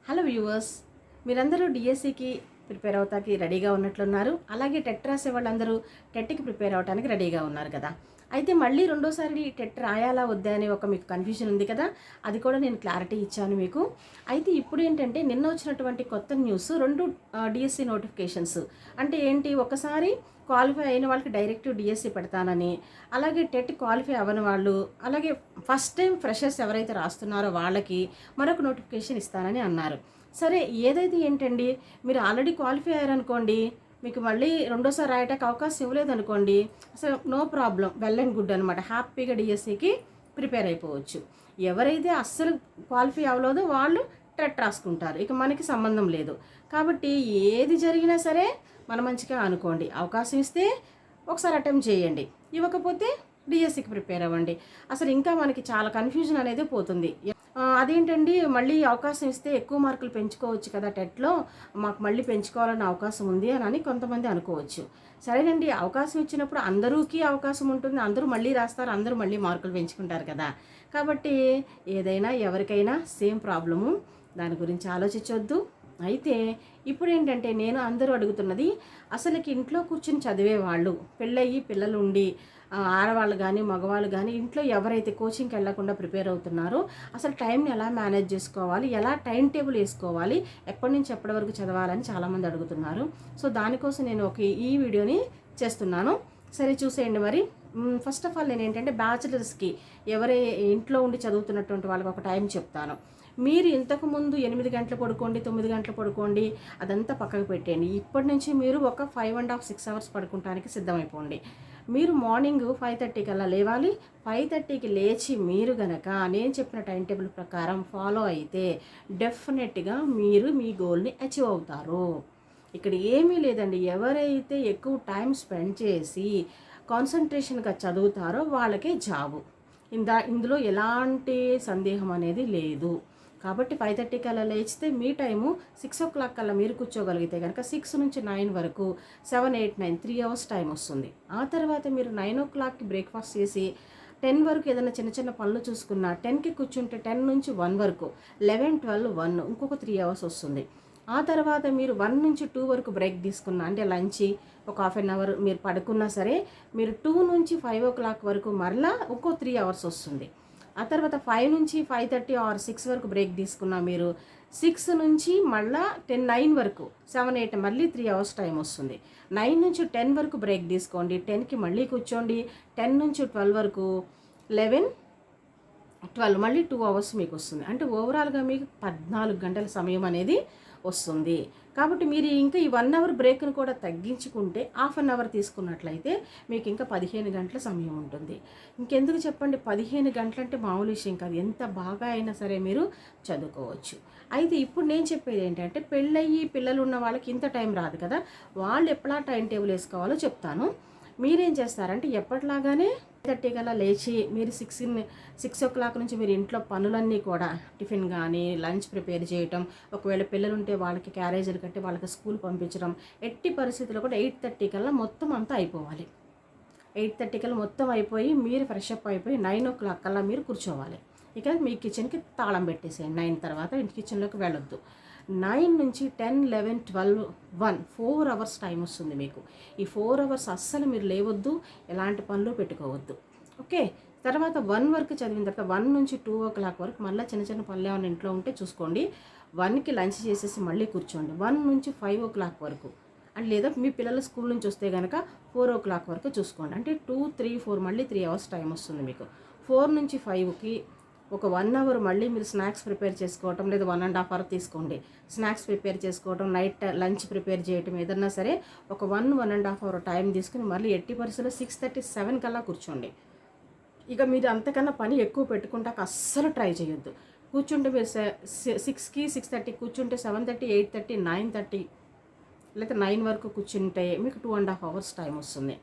Hello viewers, మీరందరూ డిఎస్సికి prepare అవుతాకి రెడీగా ఉన్నట్లున్నారు. అలాగే టెట్ రాసే వాళ్ళందరూ టెట్కి ప్రిపేర్ అవడానికి రెడీగా ఉన్నారు కదా. అయితే మళ్ళీ రెండోసారి టెట్ రాయాలా వద్దా అని మీకు కన్ఫ్యూజన్ ఉంది కదా. అది కూడా నేను క్లారిటీ ఇచ్చాను మీకు. అయితే ఇప్పుడు ఏంటంటే నిన్న వచ్చినటువంటి కొత్త న్యూస్, రెండు డిఎస్సి నోటిఫికేషన్స్. అంటే ఏంటి, ఒకసారి క్వాలిఫై అయిన వాళ్ళకి డైరెక్ట్ డిఎస్సి పెడతానని, అలాగే టెట్ క్వాలిఫై అవ్వని వాళ్ళు, అలాగే ఫస్ట్ టైం ఫ్రెషర్స్ ఎవరైతే రాస్తున్నారో వాళ్ళకి మరొక నోటిఫికేషన్ ఇస్తానని అన్నారు. సరే, ఏదైతే ఏంటండి, మీరు ఆల్రెడీ క్వాలిఫై అయ్యారనుకోండి, మీకు మళ్ళీ రెండోసారి రాయటానికి అవకాశం ఇవ్వలేదనుకోండి, అసలు no problem, well and good అనమాట. హ్యాపీగా డిఎస్సికి ప్రిపేర్ అయిపోవచ్చు. ఎవరైతే అస్సలు క్వాలిఫై అవ్వలేదో వాళ్ళు టెట్ రాసుకుంటారు, ఇక మనకి సంబంధం లేదు. కాబట్టి ఏది జరిగినా సరే మన మంచిగా అనుకోండి. అవకాశం ఇస్తే ఒకసారి అటెంప్ట్ చేయండి, ఇవ్వకపోతే డిఎస్సికి ప్రిపేర్ అవ్వండి. అసలు ఇంకా మనకి చాలా కన్ఫ్యూజన్ అనేది పోతుంది. అదేంటండి, మళ్ళీ అవకాశం ఇస్తే ఎక్కువ మార్కులు పెంచుకోవచ్చు కదా టెట్లో, మాకు మళ్ళీ పెంచుకోవాలన్న అవకాశం ఉంది అని కొంతమంది అనుకోవచ్చు. సరేనండి, అవకాశం ఇచ్చినప్పుడు అందరికీ అవకాశం ఉంటుంది, అందరూ మళ్ళీ రాస్తారు, అందరూ మళ్ళీ మార్కులు పెంచుకుంటారు కదా. కాబట్టి ఏదైనా ఎవరికైనా సేమ్ ప్రాబ్లము, దాని గురించి ఆలోచించొద్దు. అయితే ఇప్పుడు ఏంటంటే, నేను అందరూ అడుగుతున్నది, అసలుకి ఇంట్లో కూర్చుని చదివేవాళ్ళు, పెళ్ళయ్యి పిల్లలు ఉండి, ఆడవాళ్ళు కానీ మగవాళ్ళు కానీ ఇంట్లో ఎవరైతే కోచింగ్కి వెళ్లకుండా ప్రిపేర్ అవుతున్నారో అసలు టైంని ఎలా మేనేజ్ చేసుకోవాలి, ఎలా టైం టేబుల్ వేసుకోవాలి, ఎప్పటి నుంచి ఎప్పటి వరకు చదవాలని చాలామంది అడుగుతున్నారు. సో దానికోసం నేను ఈ వీడియోని చేస్తున్నాను. సరే చూసేయండి. మరి ఫస్ట్ ఆఫ్ ఆల్ నేను ఏంటంటే, బ్యాచిలర్స్కి ఎవరే ఇంట్లో ఉండి చదువుతున్నటువంటి వాళ్ళకి ఒక టైం చెప్తాను. మీరు ఇంతకుముందు 8 గంటలు పడుకోండి, 9 గంటలు పడుకోండి, అదంతా పక్కకు పెట్టేయండి. ఇప్పటి నుంచి మీరు ఒక 5.5 6 అవర్స్ పడుకోవడానికి సిద్ధమైపోండి. మీరు మార్నింగ్ 5:30 కల్లా లేవాలి. 5:30కి లేచి మీరు గనక నేను చెప్పిన టైం టేబుల్ ప్రకారం ఫాలో అయితే డెఫినెట్గా మీరు మీ గోల్ని అచీవ్ అవుతారు. ఇక్కడ ఏమీ లేదండి, ఎవరైతే ఎక్కువ టైం స్పెండ్ చేసి కాన్సన్ట్రేషన్గా చదువుతారో వాళ్ళకే జాబు. ఇందులో ఎలాంటి సందేహం అనేది లేదు. కాబట్టి 5:30 కల్లా లేచితే మీ టైము 6 o'clock కల్లా మీరు కూర్చోగలిగితే కనుక 6 నుంచి 9 వరకు 7 8 9 3 hours టైం వస్తుంది. ఆ తర్వాత మీరు 9 o'clockకి బ్రేక్ఫాస్ట్ చేసి 10 వరకు ఏదైనా చిన్న చిన్న పనులు చూసుకున్నా, 10కి కూర్చుంటే 10 నుంచి 1 వరకు 11 12 1 ఇంకొక 3 hours వస్తుంది. ఆ తర్వాత మీరు 1 నుంచి 2 వరకు బ్రేక్ తీసుకున్నా, అంటే లంచ్ ఒక హాఫ్ అన్ అవర్ మీరు పడుకున్నా సరే, మీరు 2 నుంచి 5 o'clock వరకు మరలా ఇంకో 3 hours వస్తుంది. ఆ తర్వాత 5 నుంచి 5:30 ఆర్ 6 వరకు బ్రేక్ తీసుకున్నా, మీరు 6 నుంచి మళ్ళీ 9 వరకు 7 8 మళ్ళీ 3 hours టైం వస్తుంది. 9 నుంచి 10 వరకు బ్రేక్ తీసుకోండి, 10కి మళ్ళీ కూర్చోండి, 10 నుంచి 12 వరకు 11 12 మళ్ళీ 2 hours మీకు వస్తుంది. అంటే ఓవరాల్గా మీకు 14 గంటల సమయం అనేది వస్తుంది. కాబట్టి మీరు ఇంకా ఈ 1 hour బ్రేక్ను కూడా తగ్గించుకుంటే హాఫ్ అన్ అవర్ తీసుకున్నట్లయితే మీకు ఇంకా 15 గంటల సమయం ఉంటుంది. ఇంకెందుకు చెప్పండి, 15 గంటలు అంటే మామూలు విషయం కాదు. ఎంత బాగా అయినా సరే మీరు చదువుకోవచ్చు. అయితే ఇప్పుడు నేను చెప్పేది ఏంటంటే, పెళ్ళయ్యి పిల్లలు ఉన్న వాళ్ళకి ఇంత టైం రాదు కదా, వాళ్ళు ఎప్పుడా టైం టేబుల్ వేసుకోవాలో చెప్తాను. మీరేం చేస్తారంటే, ఎప్పటిలాగానే 5:30 కల్లా లేచి మీరు 6 o'clock నుంచి మీరు ఇంట్లో పనులన్నీ కూడా, టిఫిన్ కానీ లంచ్ ప్రిపేర్ చేయటం, ఒకవేళ పిల్లలు ఉంటే వాళ్ళకి క్యారేజీలు కట్టి వాళ్ళకి స్కూల్ పంపించడం, ఎట్టి పరిస్థితుల్లో కూడా 8:30 కల్లా మొత్తం అంతా అయిపోవాలి. 8:30 కల్లా మొత్తం అయిపోయి మీరు ఫ్రెష్ అప్ అయిపోయి 9 o'clock కల్లా మీరు కూర్చోవాలి. ఇక మీ కిచెన్కి తాళం పెట్టేసేయండి. 9 తర్వాత ఇంటి కిచెన్లోకి వెళ్ళొద్దు. 9 నుంచి 10 11 12 1 4 hours టైం వస్తుంది మీకు. ఈ 4 hours అస్సలు మీరు లేవద్దు, ఎలాంటి పనులు పెట్టుకోవద్దు. ఓకే, తర్వాత 1 వరకు చదివిన తర్వాత 1 నుంచి 2 o'clock వరకు మళ్ళీ చిన్న చిన్న పనులు ఏమైనా ఇంట్లో ఉంటే చూసుకోండి. 1కి లంచ్ చేసేసి మళ్ళీ కూర్చోండి. 1 నుంచి 5 o'clock వరకు, అండ్ లేదా మీ పిల్లలు స్కూల్ నుంచి వస్తే కనుక 4 o'clock వరకు చూసుకోండి. అంటే 2 3 4 మళ్ళీ 3 hours టైం వస్తుంది మీకు. 4 నుంచి 5కి ఒక 1 hour మళ్ళీ మీరు స్నాక్స్ ప్రిపేర్ చేసుకోవటం, లేదా 1.5 hour తీసుకోండి. స్నాక్స్ ప్రిపేర్ చేసుకోవటం, నైట్ లంచ్ ప్రిపేర్ చేయటం, ఏదన్నా సరే ఒక 1.5 hour టైం తీసుకుని మళ్ళీ ఎట్టి పరిస్థితుల్లో 6:30 7 కల్లా కూర్చోండి. ఇక మీరు అంతకన్నా పని ఎక్కువ పెట్టుకుంటాక అస్సలు ట్రై చేయొద్దు. కూర్చుంటే మీరు 6కి 6:30 కూర్చుంటే 7:30 8:30 9:30 లేకపోతే 9 వరకు కూర్చుంటే మీకు 2.5 hours టైం వస్తుంది.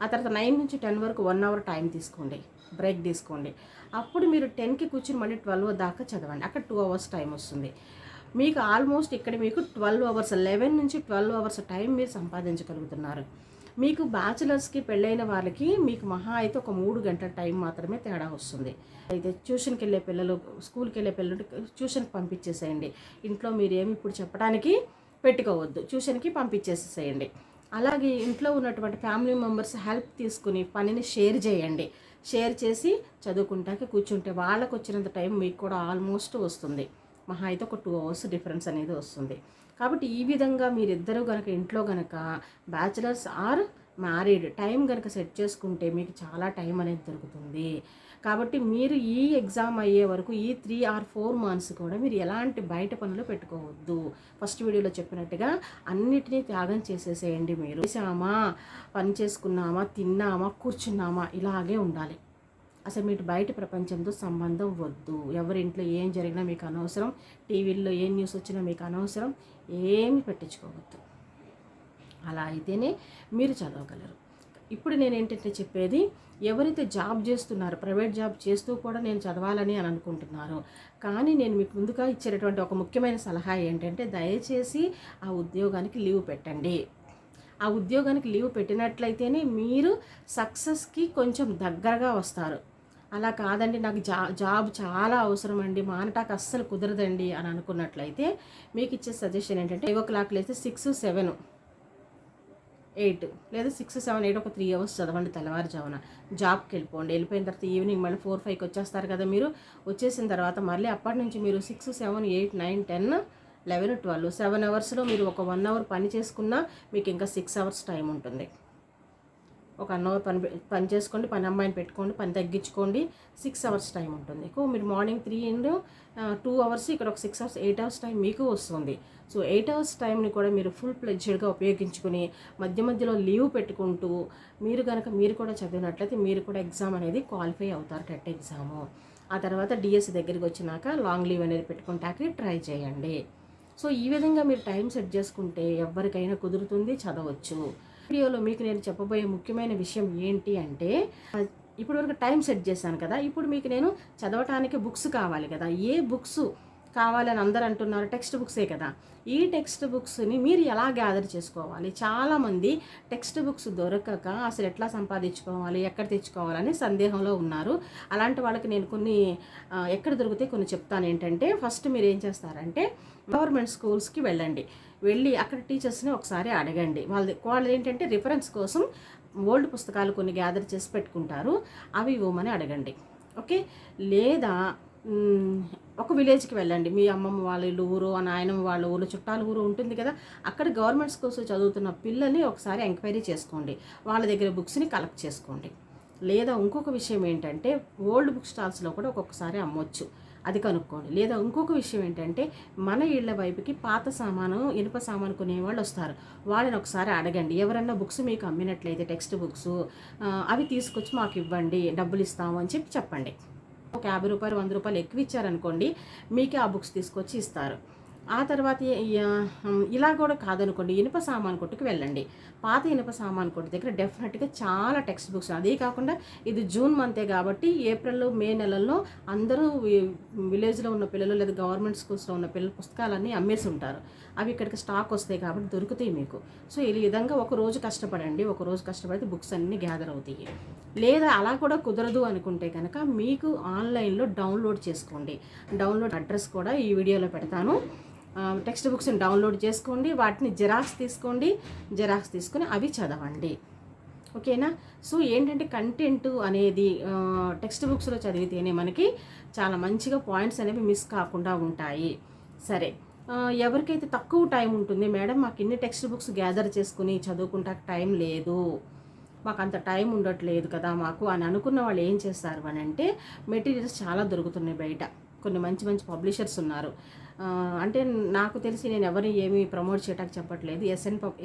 ఆ తర్వాత 9 నుంచి 10 వరకు 1 hour టైం తీసుకోండి, బ్రేక్ తీసుకోండి. అప్పుడు మీరు 10కి కూర్చుని మళ్ళీ 12 దాకా చదవండి. అక్కడ 2 hours టైం వస్తుంది మీకు. ఆల్మోస్ట్ ఇక్కడ మీకు 12 hours 11 నుంచి 12 hours టైం మీరు సంపాదించగలుగుతున్నారు. మీకు బ్యాచిలర్స్కి పెళ్ళైన వాళ్ళకి మీకు మహా అయితే ఒక 3 గంటల టైం మాత్రమే తేడా వస్తుంది. అయితే ట్యూషన్కి వెళ్ళే పిల్లలు, స్కూల్కి వెళ్ళే పిల్లలు ట్యూషన్కి పంపించేసేయండి. ఇంట్లో మీరేమి ఇప్పుడు చెప్పడానికి పెట్టుకోవద్దు, ట్యూషన్కి పంపించేసేయండి. అలాగే ఇంట్లో ఉన్నటువంటి ఫ్యామిలీ మెంబర్స్ హెల్ప్ తీసుకుని పనిని షేర్ చేయండి. షేర్ చేసి చదువుకుంటాకి కూర్చుంటే వాళ్ళకు వచ్చినంత టైం మీకు కూడా ఆల్మోస్ట్ వస్తుంది. మహా అయితే ఒక 2 అవర్స్ డిఫరెన్స్ అనేది వస్తుంది. కాబట్టి ఈ విధంగా మీరిద్దరూ కనుక ఇంట్లో కనుక బ్యాచిలర్స్ ఆర్ మ్యారీడ్ టైం కనుక సెట్ చేసుకుంటే మీకు చాలా టైం అనేది దొరుకుతుంది. కాబట్టి మీరు ఈ ఎగ్జామ్ అయ్యే వరకు ఈ 3 or 4 months కూడా మీరు ఎలాంటి బయట పనులు పెట్టుకోవద్దు. ఫస్ట్ వీడియోలో చెప్పినట్టుగా అన్నిటినీ త్యాగం చేసేసేయండి. మీరు చేసామా, పని చేసుకున్నామా, తిన్నామా, కూర్చున్నామా, ఇలాగే ఉండాలి. అసలు మీకు బయట ప్రపంచంతో సంబంధం వద్దు. ఎవరింట్లో ఏం జరిగినా మీకు అనవసరం, టీవీల్లో ఏం న్యూస్ వచ్చినా మీకు అనవసరం, ఏమి పెట్టించుకోవద్దు. అలా అయితేనే మీరు చదవగలరు. ఇప్పుడు నేను ఏంటంటే చెప్పేది, ఎవరైతే జాబ్ చేస్తున్నారో, ప్రైవేట్ జాబ్ చేస్తూ కూడా నేను చదవాలని అని అనుకుంటున్నారో, కానీ నేను మీకు ముందుగా ఇచ్చేటటువంటి ఒక ముఖ్యమైన సలహా ఏంటంటే, దయచేసి ఆ ఉద్యోగానికి లీవ్ పెట్టండి. ఆ ఉద్యోగానికి లీవ్ పెట్టినట్లయితేనే మీరు సక్సెస్కి కొంచెం దగ్గరగా వస్తారు. అలా కాదండి, నాకు జాబ్ చాలా అవసరం అండి, మానటానికి అస్సలు కుదరదండి అని అనుకున్నట్లయితే మీకు ఇచ్చే సజెషన్ ఏంటంటే 5 o'clock లేస్తే 6, 7, 8 లేదా 6, 7, 8 ఒక 3 hours చదవండి తెల్లవారుజామున. జాబ్కి వెళ్ళిపోండి. వెళ్ళిపోయిన తర్వాత ఈవినింగ్ మళ్ళీ 4, 5కి వచ్చేస్తారు కదా మీరు. వచ్చేసిన తర్వాత మళ్ళీ అప్పటి నుంచి మీరు 6, 7, 8, 9, 10, 11, 12 7 అవర్స్లో మీరు ఒక 1 hour పని చేసుకున్నా మీకు ఇంకా 6 hours టైం ఉంటుంది. ఒక 1 hour పని చేసుకోండి, పని అమ్మాయిని పెట్టుకోండి, పని తగ్గించుకోండి, 6 hours టైం ఉంటుంది. మీరు మార్నింగ్ 3 and 2 hours, ఇక్కడ ఒక 6 hours, 8 hours టైం మీకు వస్తుంది. సో 8 hours టైంని కూడా మీరు ఫుల్ ప్లెడ్జ్డ్గా ఉపయోగించుకుని మధ్య మధ్యలో లీవ్ పెట్టుకుంటూ మీరు కూడా చదివినట్లయితే మీరు కూడా ఎగ్జామ్ అనేది క్వాలిఫై అవుతారు, టెట్ ఎగ్జాము. ఆ తర్వాత డిఎస్సి దగ్గరికి వచ్చినాక లాంగ్ లీవ్ అనేది పెట్టుకుంటాకి ట్రై చేయండి. సో ఈ విధంగా మీరు టైం సెట్ చేసుకుంటే ఎవరికైనా కుదురుతుంది, చదవచ్చు. వీడియోలో మీకు నేను చెప్పబోయే ముఖ్యమైన విషయం ఏంటి అంటే, ఇప్పుడు వరకు టైం సెట్ చేశాను కదా, ఇప్పుడు మీకు నేను చదవటానికి బుక్స్ కావాలి కదా. ఏ బుక్స్ కావాలని అందరూ అంటున్నారు, టెక్స్ట్ బుక్సే కదా. ఈ టెక్స్ట్ బుక్స్ని మీరు ఎలా గ్యాదర్ చేసుకోవాలి? చాలామంది టెక్స్ట్ బుక్స్ దొరకక అసలు ఎట్లా సంపాదించుకోవాలి, ఎక్కడ తెచ్చుకోవాలని సందేహంలో ఉన్నారు. అలాంటి వాళ్ళకి నేను కొన్ని ఎక్కడ దొరికితే కొన్ని చెప్తాను. ఏంటంటే, ఫస్ట్ మీరు ఏం చేస్తారంటే గవర్నమెంట్ స్కూల్స్కి వెళ్ళి అక్కడ టీచర్స్ని ఒకసారి అడగండి. వాళ్ళు ఏంటంటే రిఫరెన్స్ కోసం ఓల్డ్ పుస్తకాలు కొన్ని గ్యాదర్ చేసి పెట్టుకుంటారు, అవి ఇవ్వమని అడగండి. ఓకే, లేదా ఒక విలేజ్కి వెళ్ళండి. మీ అమ్మమ్మ వాళ్ళ ఇల్లు ఊరు, నాయనమ్మ వాళ్ళ ఊరు, చుట్టాల ఊరు ఉంటుంది కదా, అక్కడ గవర్నమెంట్ స్కూల్స్ చదువుతున్న పిల్లల్ని ఒకసారి ఎంక్వైరీ చేసుకోండి. వాళ్ళ దగ్గర బుక్స్ని కలెక్ట్ చేసుకోండి. లేదా ఇంకొక విషయం ఏంటంటే, ఓల్డ్ బుక్ స్టాల్స్లో కూడా ఒక్కొక్కసారి అమ్మొచ్చు, అది కనుక్కోండి. లేదా ఇంకొక విషయం ఏంటంటే, మన ఇళ్ళ వైపుకి పాత సామాను, ఇనుప సామాను కొనేవాళ్ళు వస్తారు, వాళ్ళని ఒకసారి అడగండి. ఎవరన్నా బుక్స్ మీకు అమ్మినట్లయితే టెక్స్ట్ బుక్స్ అవి తీసుకొచ్చి మాకు ఇవ్వండి, డబ్బులు ఇస్తాము అని చెప్పండి. ఒక 50 రూపాయలు 100 రూపాయలు ఎక్కువ ఇచ్చారనుకోండి, మీకే ఆ బుక్స్ తీసుకొచ్చి ఇస్తారు. ఆ తర్వాత ఇలా కూడా కాదనుకోండి, ఇనుప సామాన్ కొట్టుకు వెళ్ళండి. పాత ఇనుప సామాన్ కొట్టు దగ్గర డెఫినెట్గా చాలా టెక్స్ట్ బుక్స్. అదే కాకుండా ఇది జూన్ మంతే కాబట్టి ఏప్రిల్, మే నెలల్లో అందరూ విలేజ్లో ఉన్న పిల్లలు లేదా గవర్నమెంట్ స్కూల్స్లో ఉన్న పిల్లల పుస్తకాలన్నీ అమ్మేసి ఉంటారు. అవి ఇక్కడికి స్టాక్ వస్తాయి కాబట్టి దొరుకుతాయి మీకు. సో ఈ విధంగా ఒక రోజు కష్టపడండి, ఒక రోజు కష్టపడితే బుక్స్ అన్నీ గ్యాదర్ అవుతాయి. లేదా అలా కూడా కుదరదు అనుకుంటే కనుక మీకు ఆన్లైన్లో డౌన్లోడ్ చేసుకోండి. డౌన్లోడ్ అడ్రస్ కూడా ఈ వీడియోలో పెడతాను. టెక్స్ట్ బుక్స్ని డౌన్లోడ్ చేసుకోండి, వాటిని జిరాక్స్ తీసుకొని అవి చదవండి. ఓకేనా? సో ఏంటంటే కంటెంట్ అనేది టెక్స్ట్ బుక్స్లో చదివితేనే మనకి చాలా మంచిగా పాయింట్స్ అనేవి మిస్ కాకుండా ఉంటాయి. సరే, ఎవరికైతే తక్కువ టైం ఉంటుంది, మేడం మాకు ఇన్ని టెక్స్ట్ బుక్స్ గ్యాదర్ చేసుకుని చదువుకుంటా టైం లేదు, మాకు అంత టైం ఉండట్లేదు కదా మాకు అని అనుకున్న వాళ్ళు ఏం చేస్తారు అని అంటే, మెటీరియల్స్ చాలా దొరుకుతున్నాయి బయట. కొన్ని మంచి మంచి పబ్లిషర్స్ ఉన్నారు. అంటే నాకు తెలిసి నేను ఎవరిని ఏమీ ప్రమోట్ చేయడానికి చెప్పట్లేదు.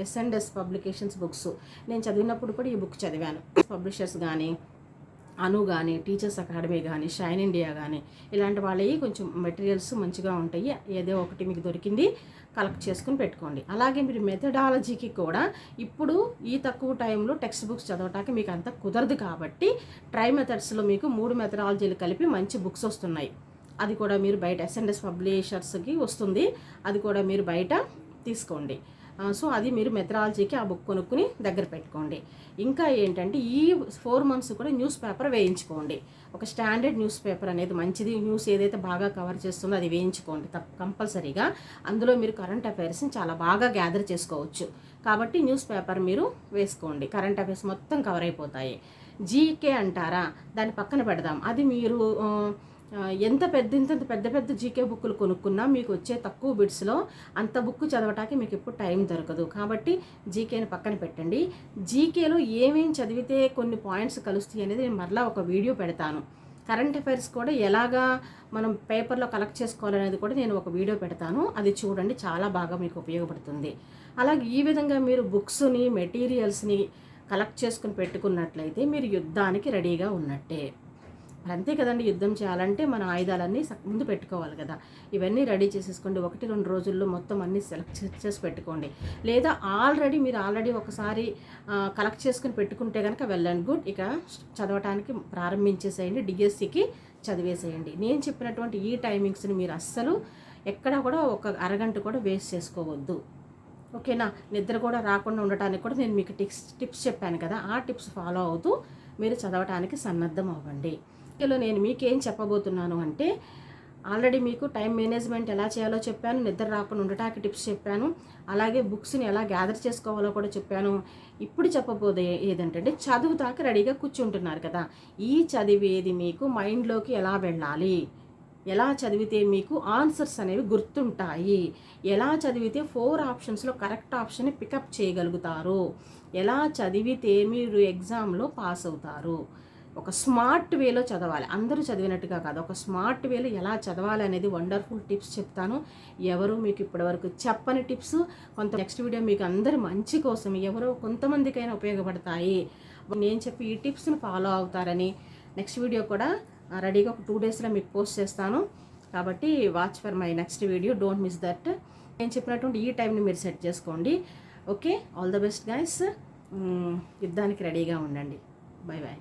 ఎస్&ఎస్ పబ్లికేషన్స్ బుక్స్ నేను చదివినప్పుడు కూడా ఈ బుక్ చదివాను. పబ్లిషర్స్ కానీ, అను కానీ, టీచర్స్ అకాడమీ కానీ, షైన్ ఇండియా కానీ, ఇలాంటి వాళ్ళవి కొంచెం మెటీరియల్స్ మంచిగా ఉంటాయి. ఏదో ఒకటి మీకు దొరికింది కలెక్ట్ చేసుకుని పెట్టుకోండి. అలాగే మీరు మెథడాలజీకి కూడా ఇప్పుడు ఈ తక్కువ టైంలో టెక్స్ట్ బుక్స్ చదవటానికి మీకు అంత కుదరదు కాబట్టి ట్రై మెథడ్స్లో మీకు 3 మెథడాలజీలు కలిపి మంచి బుక్స్ వస్తున్నాయి. అది కూడా మీరు బయట ఎస్&ఎస్ పబ్లిషర్స్కి వస్తుంది, అది కూడా మీరు బయట తీసుకోండి. సో అది మీరు మెథడాలజీకి ఆ బుక్ కొనుక్కుని దగ్గర పెట్టుకోండి. ఇంకా ఏంటంటే ఈ 4 months కూడా న్యూస్ పేపర్ వేయించుకోండి. ఒక స్టాండర్డ్ న్యూస్ పేపర్ అనేది మంచిది. న్యూస్ ఏదైతే బాగా కవర్ చేస్తుందో అది వేయించుకోండి కంపల్సరీగా. అందులో మీరు కరెంట్ అఫైర్స్ని చాలా బాగా గ్యాదర్ చేసుకోవచ్చు. కాబట్టి న్యూస్ పేపర్ మీరు వేసుకోండి, కరెంట్ అఫైర్స్ మొత్తం కవర్ అయిపోతాయి. జీకే అంటారా, దాన్ని పక్కన పెడదాం. అది మీరు ఎంత పెద్ద పెద్ద జీకే బుక్కులు కొనుక్కున్నా మీకు వచ్చే తక్కువ బిట్స్లో అంత బుక్ చదవటానికి మీకు ఎప్పుడు టైం దొరకదు. కాబట్టి జీకేని పక్కన పెట్టండి. జీకేలో ఏమేమి చదివితే కొన్ని పాయింట్స్ కలుస్తాయి అనేది నేను మరలా ఒక వీడియో పెడతాను. కరెంట్ అఫైర్స్ కూడా ఎలాగా మనం పేపర్లో కలెక్ట్ చేసుకోవాలనేది కూడా నేను ఒక వీడియో పెడతాను. అది చూడండి, చాలా బాగా మీకు ఉపయోగపడుతుంది. అలాగే ఈ విధంగా మీరు బుక్స్ని, మెటీరియల్స్ని కలెక్ట్ చేసుకుని పెట్టుకున్నట్లయితే మీరు యుద్ధానికి రెడీగా ఉన్నట్టే. అంతే కదండి, యుద్ధం చేయాలంటే మన ఆయుధాలన్నీ ముందు పెట్టుకోవాలి కదా. ఇవన్నీ రెడీ చేసేసుకోండి. 1-2 రోజుల్లో మొత్తం అన్నీ సెలెక్ట్ చేసి పెట్టుకోండి. లేదా మీరు ఆల్రెడీ ఒకసారి కలెక్ట్ చేసుకుని పెట్టుకుంటే కనుక వెల్ అండ్ గుడ్. ఇక చదవటానికి ప్రారంభించేసేయండి, డిఎస్సికి చదివేసేయండి. నేను చెప్పినటువంటి ఈ టైమింగ్స్ని మీరు అస్సలు ఎక్కడా కూడా ఒక అరగంట కూడా వేస్ట్ చేసుకోవద్దు. ఓకేనా? నిద్ర కూడా రాకుండా ఉండటానికి కూడా నేను మీకు టిప్స్ చెప్పాను కదా, ఆ టిప్స్ ఫాలో అవుతూ మీరు చదవటానికి సన్నద్ధం అవ్వండి. ఇందులో నేను మీకేం చెప్పబోతున్నాను అంటే, ఆల్రెడీ మీకు టైం మేనేజ్మెంట్ ఎలా చేయాలో చెప్పాను, నిద్ర రాకుండా ఉండటానికి టిప్స్ చెప్పాను, అలాగే బుక్స్ని ఎలా గ్యాదర్ చేసుకోవాలో కూడా చెప్పాను. ఇప్పుడు చెప్పబోదే ఏదంటే, చదువుతాక రెడీగా కూర్చుంటున్నారు కదా, ఈ చదివేది మీకు మైండ్లోకి ఎలా వెళ్ళాలి, ఎలా చదివితే మీకు ఆన్సర్స్ అనేవి గుర్తుంటాయి, ఎలా చదివితే 4 ఆప్షన్స్లో కరెక్ట్ ఆప్షన్ని పికప్ చేయగలుగుతారు, ఎలా చదివితే మీరు ఎగ్జామ్లో పాస్ అవుతారు. ఒక స్మార్ట్ వేలో చదవాలి, అందరూ చదివినట్టుగా కాదు, ఒక స్మార్ట్ వేలో ఎలా చదవాలి అనేది వండర్ఫుల్ టిప్స్ చెప్తాను. ఎవరు మీకు ఇప్పటివరకు చెప్పని టిప్స్, నెక్స్ట్ వీడియో మీకు అందరి మంచి కోసం, ఎవరో కొంతమందికైనా ఉపయోగపడతాయి. నేను చెప్పి ఈ టిప్స్ని ఫాలో అవుతారని నెక్స్ట్ వీడియో కూడా రెడీగా ఒక 2 daysలో మీకు పోస్ట్ చేస్తాను. కాబట్టి watch for my next video, don't miss that. నేను చెప్పినటువంటి ఈ టైంని మీరు సెట్ చేసుకోండి. Okay, all the best guys. యుద్ధానికి రెడీగా ఉండండి. Bye bye.